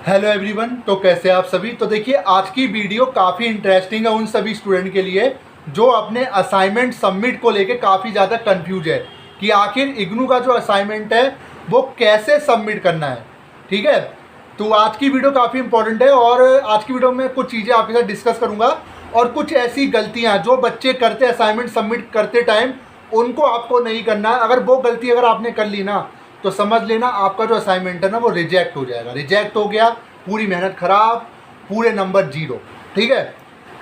Hello everyone, तो कैसे आप सभी। तो देखिए, आज की वीडियो काफ़ी इंटरेस्टिंग है उन सभी स्टूडेंट के लिए जो अपने असाइनमेंट सबमिट को लेके काफ़ी ज़्यादा कंफ्यूज है कि आखिर इग्नू का जो असाइनमेंट है वो कैसे सबमिट करना है। ठीक है, तो आज की वीडियो काफ़ी इंपॉर्टेंट है और आज की वीडियो में कुछ चीज़ें आपके साथ डिस्कस करूँगा और कुछ ऐसी गलतियाँ जो बच्चे करते असाइनमेंट सबमिट करते टाइम उनको आपको नहीं करना है। अगर वो गलती अगर आपने कर ली ना तो समझ लेना आपका जो असाइनमेंट है ना वो रिजेक्ट हो जाएगा। रिजेक्ट हो गया, पूरी मेहनत खराब, पूरे नंबर 0। ठीक है,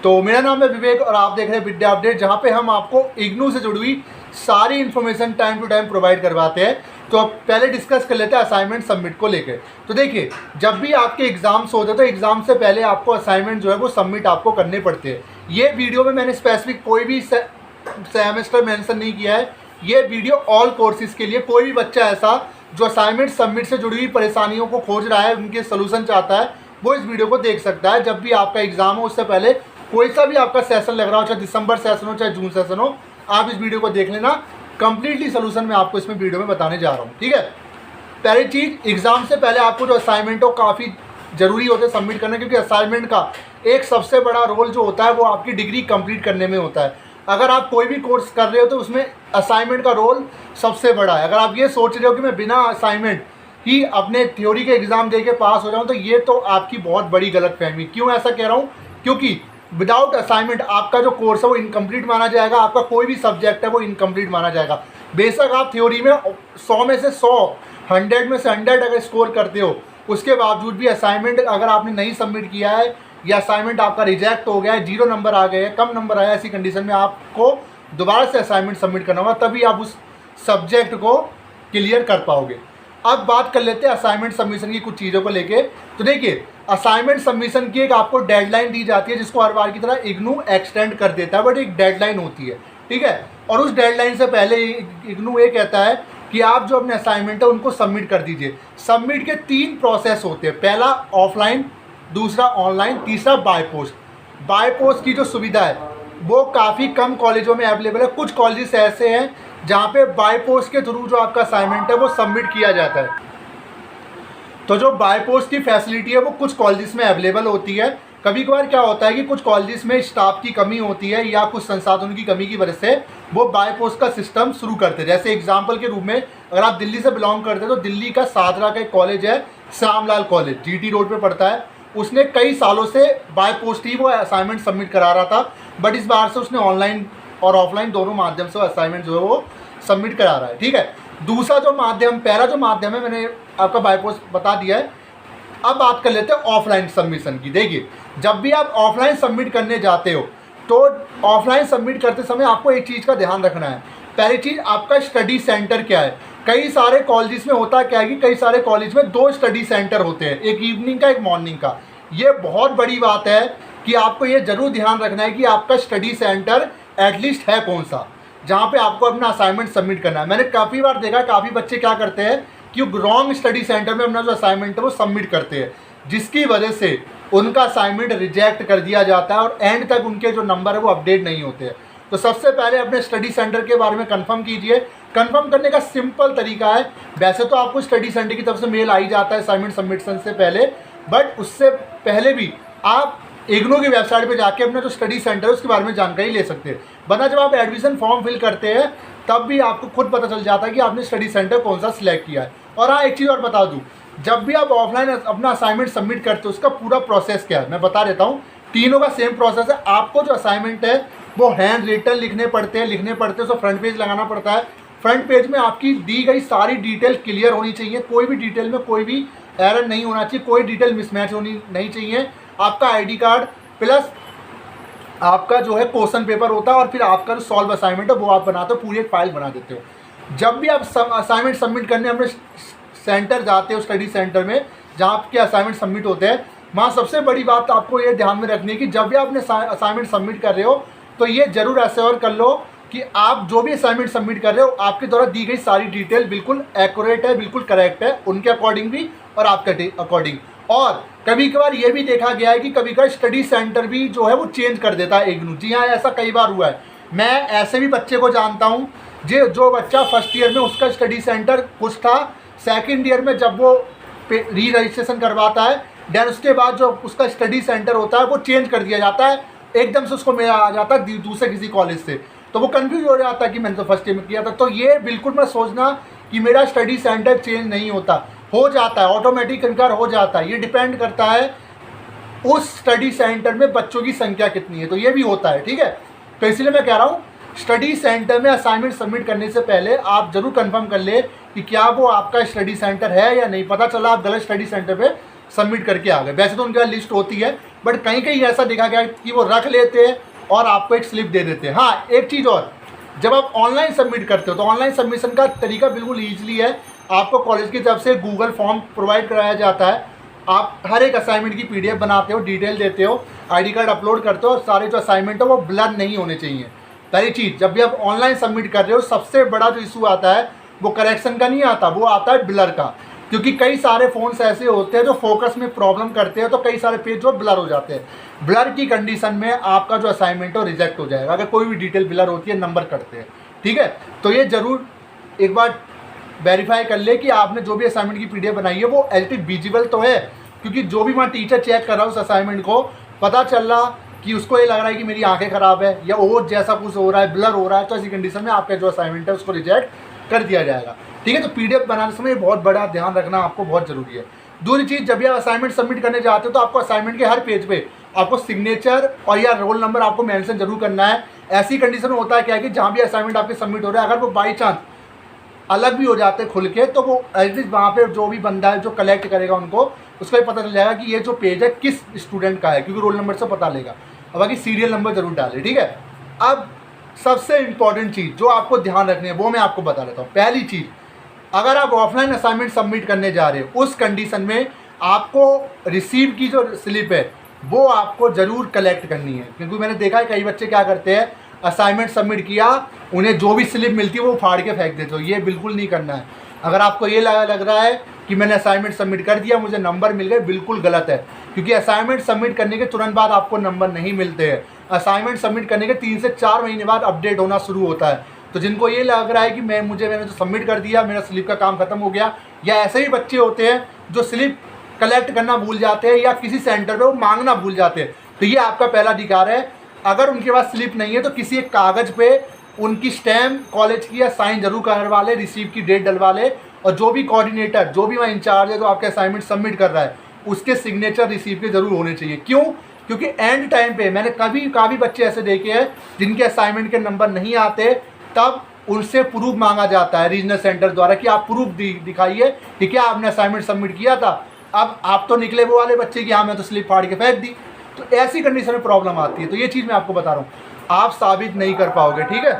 तो मेरा नाम है विवेक और आप देख रहे हैं विद्या अपडेट, जहाँ पे हम आपको इग्नू से जुड़ी हुई सारी information time to time provide करवाते हैं। तो अब पहले डिस्कस कर लेते हैं असाइनमेंट सबमिट को लेकर। तो देखिए, जब भी आपके एग्जाम्स होते हैं तो एग्जाम से पहले आपको असाइनमेंट जो है वो सबमिट आपको करने पड़ते हैं। ये वीडियो में मैंने स्पेसिफिक कोई भी सेमेस्टर मेंशन नहीं किया है। ये वीडियो ऑल कोर्सेज के लिए, कोई भी बच्चा ऐसा जो असाइनमेंट सबमिट से जुड़ी हुई परेशानियों को खोज रहा है, उनके सोल्यूशन चाहता है, वो इस वीडियो को देख सकता है। जब भी आपका एग्जाम हो उससे पहले कोई सा भी आपका सेशन लग रहा हो, चाहे दिसंबर सेशन हो चाहे जून सेशन हो, आप इस वीडियो को देख लेना। कंप्लीटली सोल्यूशन मैं आपको इसमें वीडियो में बताने जा रहा हूँ। ठीक है, पहली चीज़, एग्जाम से पहले आपको जो असाइनमेंट हो काफ़ी ज़रूरी होता है सबमिट करना, क्योंकि असाइनमेंट का एक सबसे बड़ा रोल जो होता है वो आपकी डिग्री कंप्लीट करने में होता है। अगर आप कोई भी कोर्स कर रहे हो तो उसमें असाइनमेंट का रोल सबसे बड़ा है। अगर आप ये सोच रहे हो कि मैं बिना असाइनमेंट ही अपने थ्योरी के एग्ज़ाम दे के पास हो जाऊँ, तो ये तो आपकी बहुत बड़ी गलतफहमी। क्यों ऐसा कह रहा हूँ? क्योंकि विदाउट असाइनमेंट आपका जो कोर्स है वो इनकम्प्लीट माना जाएगा, आपका कोई भी सब्जेक्ट है वो इनकम्प्लीट माना जाएगा। बेशक आप थ्योरी में 100 में से 100, 100 में से 100 अगर स्कोर करते हो, उसके बावजूद भी असाइनमेंट अगर आपने नहीं सबमिट किया है या असाइनमेंट आपका रिजेक्ट हो गया है, 0 नंबर आ गए हैं, कम नंबर आया, ऐसी कंडीशन में आपको दोबारा से असाइनमेंट सबमिट करना होगा, तभी आप उस सब्जेक्ट को क्लियर कर पाओगे। अब बात कर लेते हैं असाइनमेंट सबमिशन की कुछ चीज़ों को लेके। तो देखिए, असाइनमेंट सबमिशन की एक आपको डेडलाइन दी जाती है, जिसको हर बार की तरह इग्नू एक्सटेंड कर देता है, बट एक डेडलाइन होती है। ठीक है, और उस डेडलाइन से पहले इग्नू ये कहता है कि आप जो अपने असाइनमेंट है उनको सबमिट कर दीजिए। सबमिट के 3 प्रोसेस होते हैं, पहला ऑफलाइन, दूसरा ऑनलाइन, तीसरा बाय पोस्ट। बाय पोस्ट की जो सुविधा है वो काफ़ी कम कॉलेजों में अवेलेबल है। कुछ कॉलेजेस ऐसे हैं जहाँ पे बाय पोस्ट के थ्रू जो आपका असाइनमेंट है वो सबमिट किया जाता है। तो जो बाय पोस्ट की फैसिलिटी है वो कुछ कॉलेजेस में अवेलेबल होती है। कभी कभार क्या होता है कि कुछ कॉलेजेस में स्टाफ की कमी होती है या कुछ संसाधनों की कमी की वजह से वो बाय पोस्ट का सिस्टम शुरू करते हैं। जैसे एग्जाम्पल के रूप में अगर आप दिल्ली से बिलोंग करते हैं तो दिल्ली का सादरा का एक कॉलेज है, श्यामलाल कॉलेज, जीटी रोड पे पड़ता है। उसने कई सालों से बाय पोस्ट ही वो असाइनमेंट सबमिट करा रहा था, बट इस बार से उसने ऑनलाइन और ऑफलाइन दोनों माध्यम से असाइनमेंट जो है वो सबमिट करा रहा है। ठीक है, दूसरा जो माध्यम, पहला जो माध्यम है मैंने आपका बाय पोस्ट बता दिया है। अब बात कर लेते हैं ऑफलाइन सबमिशन की। देखिए, जब भी आप ऑफलाइन सबमिट करने जाते हो तो ऑफलाइन सबमिट करते समय आपको एक चीज़ का ध्यान रखना है। पहली चीज़, आपका स्टडी सेंटर क्या है। कई सारे कॉलेजेस में होता क्या है कि कई सारे कॉलेज में 2 स्टडी सेंटर होते हैं, एक इवनिंग का, एक मॉर्निंग का। ये बहुत बड़ी बात है कि आपको ये ज़रूर ध्यान रखना है कि आपका स्टडी सेंटर एटलीस्ट है कौन सा, जहाँ पे आपको अपना असाइनमेंट सबमिट करना है। मैंने काफ़ी बार देखा, काफ़ी बच्चे क्या करते हैं कि रॉन्ग स्टडी सेंटर में अपना जो असाइनमेंट है वो सबमिट करते हैं, जिसकी वजह से उनका असाइनमेंट रिजेक्ट कर दिया जाता है और एंड तक उनके जो नंबर है वो अपडेट नहीं होते हैं। तो सबसे पहले अपने स्टडी सेंटर के बारे में कंफर्म कीजिए। कंफर्म करने का सिंपल तरीका है, वैसे तो आपको स्टडी सेंटर की तरफ से मेल आ ही जाता है असाइनमेंट सबमिशन से पहले, बट उससे पहले भी आप इग्नू की वेबसाइट पे जाके अपना जो स्टडी सेंटर है उसके बारे में जानकारी ले सकते हैं। वरना जब आप एडमिशन फॉर्म फिल करते हैं तब भी आपको खुद पता चल जाता है कि आपने स्टडी सेंटर कौन सा सिलेक्ट किया है। और हाँ, एक चीज़ और बता दूँ, जब भी आप ऑफलाइन अपना असाइनमेंट सबमिट करते हो उसका पूरा प्रोसेस क्या है मैं बता देता हूँ। तीनों का सेम प्रोसेस है। आपको जो असाइनमेंट है वो हैंड रिटन लिखने पड़ते हैं, उसको फ्रंट पेज लगाना पड़ता है। फ्रंट पेज में आपकी दी गई सारी डिटेल क्लियर होनी चाहिए, कोई भी डिटेल में कोई भी एरर नहीं होना चाहिए, कोई डिटेल मिसमैच होनी नहीं चाहिए। आपका आईडी कार्ड प्लस आपका जो है क्वेश्चन पेपर होता है और फिर आपका जो सॉल्व असाइनमेंट है वो आप बनाते हो, पूरी एक फाइल बना देते हो। जब भी आप असाइनमेंट सबमिट करने अपने सेंटर जाते हो, स्टडी सेंटर में जहाँ आपके असाइनमेंट सबमिट होते हैं, वहाँ सबसे बड़ी बात आपको ये ध्यान में रखनी है कि जब भी आप अपने असाइनमेंट सबमिट कर रहे हो तो ये जरूर एश्योर कर लो कि आप जो भी असाइनमेंट सबमिट कर रहे हो आपके द्वारा दी गई सारी डिटेल बिल्कुल एक्यूरेट है, बिल्कुल करेक्ट है, उनके अकॉर्डिंग भी और आपके अकॉर्डिंग। और कभी कभार ये भी देखा गया है कि कभी कभार स्टडी सेंटर भी जो है वो चेंज कर देता है इग्नू। जी हाँ, ऐसा कई बार हुआ है। मैं ऐसे भी बच्चे को जानता हूँ जो बच्चा फर्स्ट ईयर में उसका स्टडी सेंटर कुछ था, सेकेंड ईयर में जब वो री रजिस्ट्रेशन करवाता है देन उसके बाद जो उसका स्टडी सेंटर होता है वो चेंज कर दिया जाता है, एकदम से उसको मेरा आ जाता है दूसरे किसी कॉलेज से, तो वो कंफ्यूज हो जाता है कि मैंने तो फर्स्ट ईयर में किया था। तो ये बिल्कुल मत सोचना कि मेरा स्टडी सेंटर चेंज नहीं होता, हो जाता है, ऑटोमेटिक कन्फर्म हो जाता है। ये डिपेंड करता है उस स्टडी सेंटर में बच्चों की संख्या कितनी है, तो ये भी होता है, ठीक है। तो इसलिए मैं कह रहा हूँ स्टडी सेंटर में असाइनमेंट सबमिट करने से पहले आप जरूर कंफर्म कर ले कि क्या वो आपका स्टडी सेंटर है या नहीं। पता चला आप गलत स्टडी सेंटर पे सबमिट करके आ गए। वैसे तो उनके पास लिस्ट होती है, बट कहीं कहीं ऐसा देखा गया कि वो रख लेते हैं और आपको एक स्लिप दे देते हैं। हाँ, एक चीज़ और, जब आप ऑनलाइन सबमिट करते हो तो ऑनलाइन सबमिशन का तरीका बिल्कुल ईजिली है। आपको कॉलेज की तरफ से गूगल फॉर्म प्रोवाइड कराया जाता है, आप हर एक असाइनमेंट की PDF बनाते हो, डिटेल देते हो, ID कार्ड अपलोड करते हो, और सारे जो असाइनमेंट हो वो ब्लर नहीं होने चाहिए। पहली चीज़, जब भी आप ऑनलाइन सबमिट कर रहे हो सबसे बड़ा जो इशू आता है वो करेक्शन का नहीं आता, वो आता है ब्लर का। क्योंकि कई सारे फ़ोन्स ऐसे होते हैं जो फोकस में प्रॉब्लम करते हैं, तो कई सारे पेज जो ब्लर हो जाते हैं। ब्लर की कंडीशन में आपका जो असाइनमेंट हो रिजेक्ट हो जाएगा, अगर कोई भी डिटेल ब्लर होती है, नंबर कटते हैं, ठीक है। तो ये ज़रूर एक बार वेरीफाई कर ले कि आपने जो भी असाइनमेंट की PDF बनाई है वो एडिट विजिबल तो है। क्योंकि जो भी वहाँ टीचर चेक कर रहा है उस असाइनमेंट को, पता चल रहा कि उसको ये लग रहा है कि मेरी आंखें ख़राब है या और जैसा कुछ हो रहा है, ब्लर हो रहा है, तो ऐसी कंडीशन में आपका जो असाइनमेंट है उसको रिजेक्ट कर दिया जाएगा, ठीक है। तो PDF बनाने समय बहुत बड़ा ध्यान रखना आपको बहुत ज़रूरी है। दूसरी चीज़, जब भी आप असाइनमेंट सबमिट करने जाते हो तो आपको असाइनमेंट के हर पेज पे आपको सिग्नेचर और या रोल नंबर आपको मेंशन जरूर करना है। ऐसी कंडीशन में होता है क्या है कि जहाँ भी असाइनमेंट आपके सबमिट हो रहा है, अगर वो बाई चांस अलग भी हो जाते हैं खुल के, तो वो एटलीस्ट वहाँ पे जो भी बंदा है जो कलेक्ट करेगा उनको, उसको भी पता चल जाएगा कि ये जो पेज है किस स्टूडेंट का है, क्योंकि रोल नंबर से पता लेगा। और बाकी सीरियल नंबर जरूर डाले, ठीक है। अब सबसे इम्पॉर्टेंट चीज़ जो आपको ध्यान रखनी है वो मैं आपको बता देता हूँ। पहली चीज़, अगर आप ऑफलाइन असाइनमेंट सबमिट करने जा रहे हो उस कंडीशन में आपको रिसीव की जो स्लिप है वो आपको ज़रूर कलेक्ट करनी है। क्योंकि मैंने देखा है कई बच्चे क्या करते हैं, असाइनमेंट सबमिट किया, उन्हें जो भी स्लिप मिलती है वो फाड़ के फेंक देते हो। ये बिल्कुल नहीं करना है। अगर आपको ये लग रहा है कि मैंने असाइनमेंट सबमिट कर दिया, मुझे नंबर मिल गए, बिल्कुल गलत है। क्योंकि असाइनमेंट सबमिट करने के तुरंत बाद आपको नंबर नहीं मिलते हैं। असाइनमेंट सबमिट करने के 3 से 4 महीने बाद अपडेट होना शुरू होता है। तो जिनको ये लग रहा है कि मैंने तो सबमिट कर दिया, मेरा स्लिप का काम खत्म हो गया, या ऐसे ही बच्चे होते हैं जो स्लिप कलेक्ट करना भूल जाते हैं या किसी सेंटर पे वो मांगना भूल जाते हैं, तो ये आपका पहला अधिकार है। अगर उनके पास स्लिप नहीं है तो किसी एक कागज़ पे उनकी स्टैम्प कॉलेज की या साइन जरूर करवा ले, रिसीव की डेट डलवा ले, और जो भी कोऑर्डिनेटर, जो भी वहाँ इंचार्ज है जो आपके असाइनमेंट सबमिट कर रहा है, उसके सिग्नेचर रिसीव के जरूर होने चाहिए। क्यों? क्योंकि एंड टाइम पे मैंने काफ़ी बच्चे ऐसे देखे हैं जिनके असाइनमेंट के नंबर नहीं आते, तब उनसे प्रूफ मांगा जाता है रीजनल सेंटर द्वारा कि आप प्रूफ दिखाइए कि क्या आपने असाइनमेंट सबमिट किया था। अब आप तो निकले वो वाले बच्चे कि हाँ मैं तो स्लिप फाड़ के फेंक दी, तो ऐसी कंडीशन में प्रॉब्लम आती है। तो ये चीज़ मैं आपको बता रहा हूँ, आप साबित नहीं कर पाओगे, ठीक है।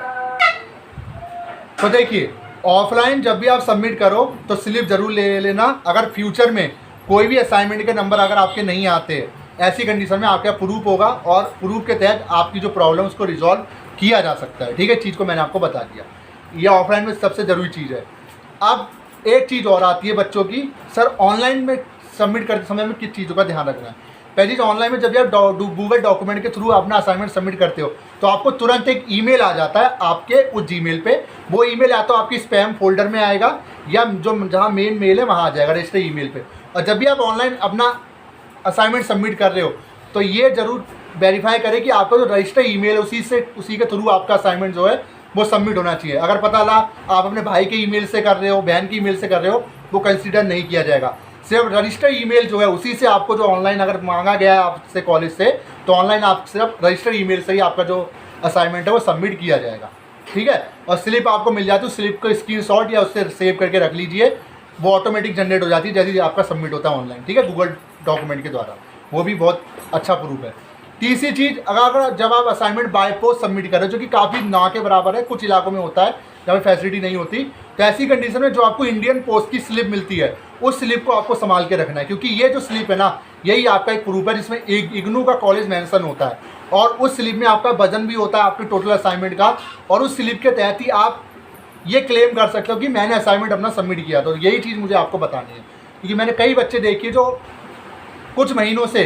तो देखिए, ऑफलाइन जब भी आप सबमिट करो तो स्लिप जरूर ले लेना। अगर फ्यूचर में कोई भी असाइनमेंट के नंबर अगर आपके नहीं आते, ऐसी कंडीशन में आपका प्रूफ होगा और प्रूफ के तहत आपकी जो प्रॉब्लम उसको रिजॉल्व किया जा सकता है, ठीक है। चीज़ को मैंने आपको बता दिया, ये ऑफलाइन में सबसे ज़रूरी चीज़ है। अब एक चीज़ और आती है बच्चों की, सर ऑनलाइन में सबमिट करते समय में किस चीज़ों का ध्यान रखना है। पहली चीज़, ऑनलाइन में जब आप गूगल डॉक्यूमेंट के थ्रू अपना असाइनमेंट सबमिट करते हो तो आपको तुरंत एक ईमेल आ जाता है आपके उस जीमेल पे। वो ईमेल या तो आपकी स्पैम फोल्डर में आएगा या जो जहाँ मेन मेल है वहाँ आ जाएगा रजिस्टर ईमेल पे। और जब भी आप ऑनलाइन अपना असाइनमेंट सबमिट कर रहे हो तो ये ज़रूर वेरीफाई करें कि आपका जो रजिस्टर ईमेल है उसी के थ्रू आपका असाइनमेंट जो है वो सबमिट होना चाहिए। अगर पता लगा आप अपने भाई के ईमेल से कर रहे हो, बहन की ईमेल से कर रहे हो, वो कंसीडर नहीं किया जाएगा। सिर्फ रजिस्टर ईमेल जो है उसी से आपको जो ऑनलाइन अगर मांगा गया है आपसे कॉलेज से, तो ऑनलाइन आप सिर्फ रजिस्टर ईमेल से ही आपका जो असाइनमेंट है वो सबमिट किया जाएगा, ठीक है। और स्लिप आपको मिल जाती है, स्लिप को स्क्रीनशॉट या उससे सेव करके रख लीजिए, वो ऑटोमेटिक जनरेट हो जाती है जैसे ही आपका सबमिट होता है ऑनलाइन, ठीक है, गूगल डॉक्यूमेंट के द्वारा। वो भी बहुत अच्छा प्रूफ है। तीसरी चीज़, अगर जब आप असाइनमेंट बाय पोस्ट सबमिट करें, जो कि काफ़ी ना के बराबर है, कुछ इलाकों में होता है जहाँ फैसिलिटी नहीं होती, तो ऐसी कंडीशन में जो आपको इंडियन पोस्ट की स्लिप मिलती है उस स्लिप को आपको संभाल के रखना है। क्योंकि ये जो स्लिप है ना, यही आपका एक प्रूफ है जिसमें इग्नू का कॉलेज मेंशन होता है, और उस स्लिप में आपका वजन भी होता है आपके टोटल असाइनमेंट का, और उस स्लिप के तहत ही आप ये क्लेम कर सकते हो कि मैंने असाइनमेंट अपना सबमिट किया। तो यही चीज़ मुझे आपको बतानी है, क्योंकि मैंने कई बच्चे देखे जो कुछ महीनों से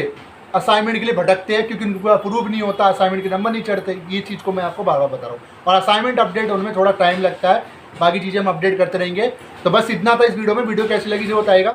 असाइनमेंट के लिए भटकते हैं क्योंकि उनके पास प्रूफ नहीं होता, असाइनमेंट के नंबर नहीं चढ़ते। ये चीज़ को मैं आपको बार बार बता रहा हूँ, और असाइनमेंट अपडेट होने में थोड़ा टाइम लगता है, बाकी चीज़ें हम अपडेट करते रहेंगे। तो बस इतना था इस वीडियो में। वीडियो कैसी लगी जो बताएगा।